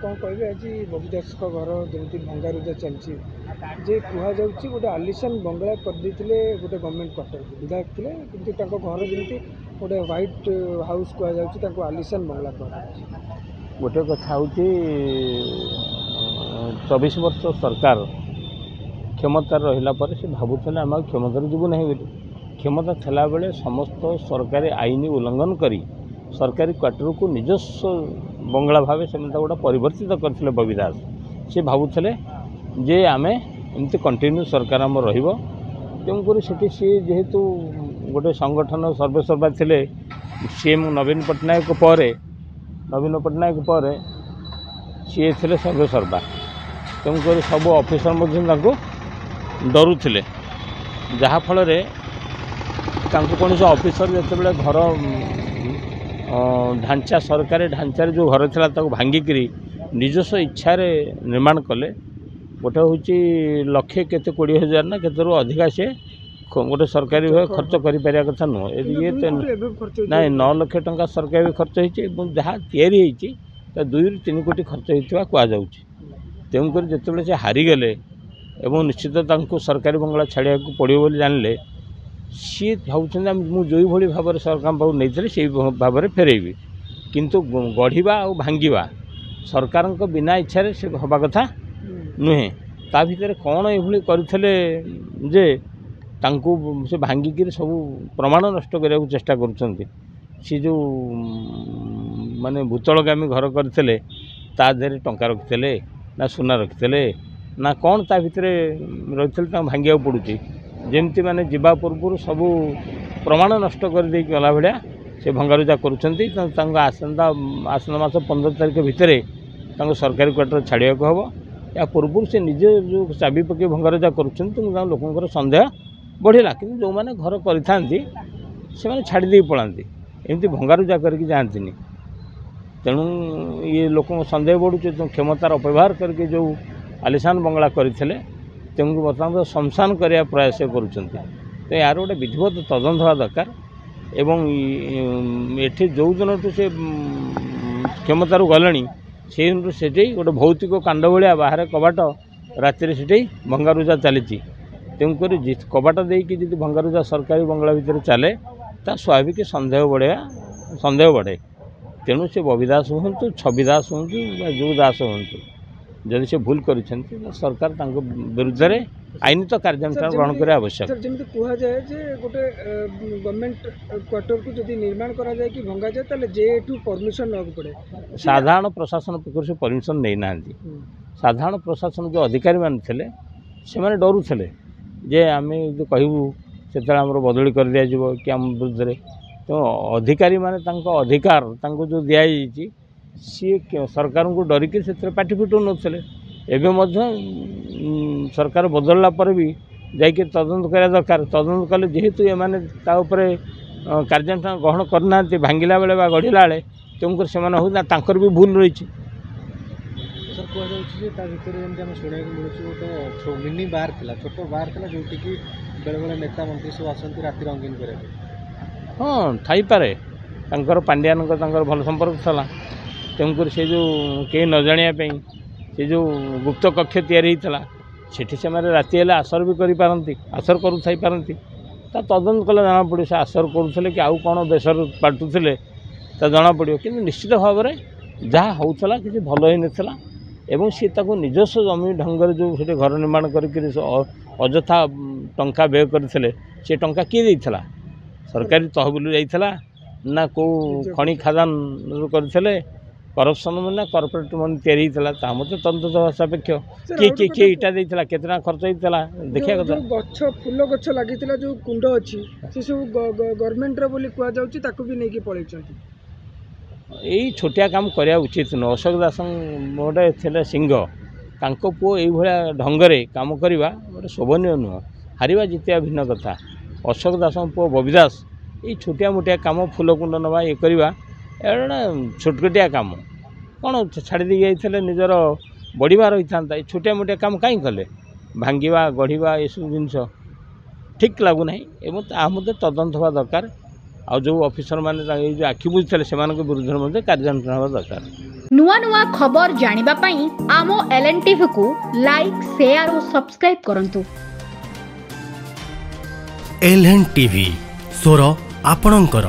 कौन कहे आज बबीदास घर जमी भंगारुजा चलती जे कहुच्छी गोटे आलिशान बंगला करदे गोटे गवर्नमेंट क्वार्टर विधायक थे कि घर जमी गोटे व्हाइट हाउस कहुच्छी आलिशान बंगला कह गोटे कथा हूँ 24 वर्ष सरकार क्षमता रहा से भावुले आम क्षमता जीवू ना बोली क्षमता थला बेले समस्त सरकारी आईन उल्लंघन करी सरकारी क्वार्टर को निजस्व बंगला भाव से गोटे परिवर्तित करते बबीदास सी भावुले जे आम एमती कंटिन्यू सरकार आम रुक सी जेहेतु गोटे संगठन सर्वेसर्वा थे सीएम नवीन पट्टनायक पर सी थे सर्वेसर्वा तेणुक सब ऑफिसर डरुले जहाँफल कौन से ऑफिसर जिते घर ढांचा सरकारी ढांचा जो घर था भांगिक निजस्व इच्छा निर्माण कले गोटे हूँ 1,20,000 ना केत अधिका से गोटे सरकारी भाव खर्च कर कथा नुह ये ना 9 लाख टंका सरकारी खर्च हो जहाँ या 2 ରୁ 3 कोटी खर्च होता कहुच्छी तेणुक जिते से हारीगले एवं निश्चित सरकारी बंगला छाड़ा पड़ो बोली जानले सी भावुँ मुझे भाई भाव सरकार पाक नहीं से भाव में फेरैबी किंतु गढ़ा और भांगा सरकार बिना इच्छा से हवा कथा नुहे ता भीतर कौन ये करते जे से भांगिक सब प्रमाण नष्ट करने को चेष्टा कर जो माने भूतलगामी घर करते देहरे टंका रखिते ना सुना रखिते ना कौन ता भीतर रही भांगा पड़ुची जमती माने जीवा पूर्व सब प्रमाण नष्ट कर दे गला भाया से भंगारुजा करुँच आसन मास 15 तारिख भितर सरकारी क्वार्टर छाड़ा हम या पूर्व से निजे जो चाबी पकई भंगारुजा करुँच लोकर सन्देह बढ़ला कि जो मैंने घर कर छाड़ी पलांती एमती भंगारुजा करके जाती तेणु ये लोक सन्देह बढ़ुचे क्षमतार अपव्यवहार करके जो आलिशान बंगला करते तेमको बर्तमान शमशान करने प्रयास कर यार गोटे विधिवत तदंत हवा दरकार एवं ये जो दिन से क्षमतार गले से गोटे भौतिक कांड भाया बाहर कबाट राति से भंगारुजा चली तेणुक कबाट देकी भंगारुजा सरकारी बंगला भितर चले ता स्वाभाविक सन्देह बढ़े तेणु से बबीदास हूँ छवि दास हूँ जो दास हूँ जदि से भूल कर सरकार विरुद्ध में आईन तो कार्यानुष्ठान ग्रहण करने आवश्यक जमी कहुए गोटे गवर्नमेंट क्वार्टर को जब निर्माण करा जाए कि भंगा जाए ताले जेठू परमिशन ना पड़े साधारण प्रशासन पक्ष से परमिशन नहीं ना साधारण प्रशासन जो अधिकारी मान थे से डरुले जे आम जो कहूँ से बदली कर दिया कि आम विरुद्ध में तो अधिकारी माने अधिकार जो दिखाई सी सरकार को डरिकी से पाटी फिटू नथिले एवं सरकार बदलला पर भी जाकि तदंत करा दरकार तदंत कले जेहेतु ये कार्यानुष्ठान ग्रहण करना भांगिला बेले गढ़ला बेले तेणुकर से भी भूल रही सर कहुच्छे शुणा मिलूँ मिनी बार था छोट बार था जो बेले बेले नेता मंत्री सब आसती राति रंगीन करेंगे हाँ थईपे पांड्यान भल संपर्क था तेणुक से जो कहीं न जानापी से जो गुप्त कक्ष या राति आसर भी करपारती आसर करती तदंत कले जना पड़ो से आसर करुले कि आउ कौन बेसर पाटुले जना पड़ो कि निश्चित भाव में जहाँ होता कि भल ही नाला एवं सी निजस्व जमी ढंग जो घर निर्माण कर अजथा टंका व्यय करते से टंका किए देता सरकारी तहबिल जाइला ना को खनि खादान करते करप्शन ना कॉर्पोरेट मनी या मत तंत्र सापेक्ष किए किए इटा देता केतना खर्च होता देखा कथा गछ फूल गछ लगी जो कुंड अच्छी से सब गवर्नमेंट बोली कहु भी नहीं पलि यही छोटिया काम करवा उचित नुह अशोक दास गोटे थे सिंह तांको पुओ ये ढंगरे काम करवा गोटे शोभनीय नुह हारिबा जितिया भिन्न कथा अशोक दास पुओ बबीदास ये छोटिया मोटिया काम फूल कुंड नवा ये करवा छोटकटिया काम कौन छाड़ी दे जाते निजर बढ़िया रही था ये छोटिया मोटिया काम कहीं कले भांगा गढ़ा ये सब जिनस ठीक लगुना एवं मध्य तदंत हवा दरकार आ जो ऑफिसर माने जो आखि बुझे से विरुद्ध में कार्यानुष्ठान हवा दरकार। नुआ नुआ खबर जानिबा पई आमो LNTV को लाइक शेयर और सब्सक्राइब करंतु। LNTV स्वर आपणंकर।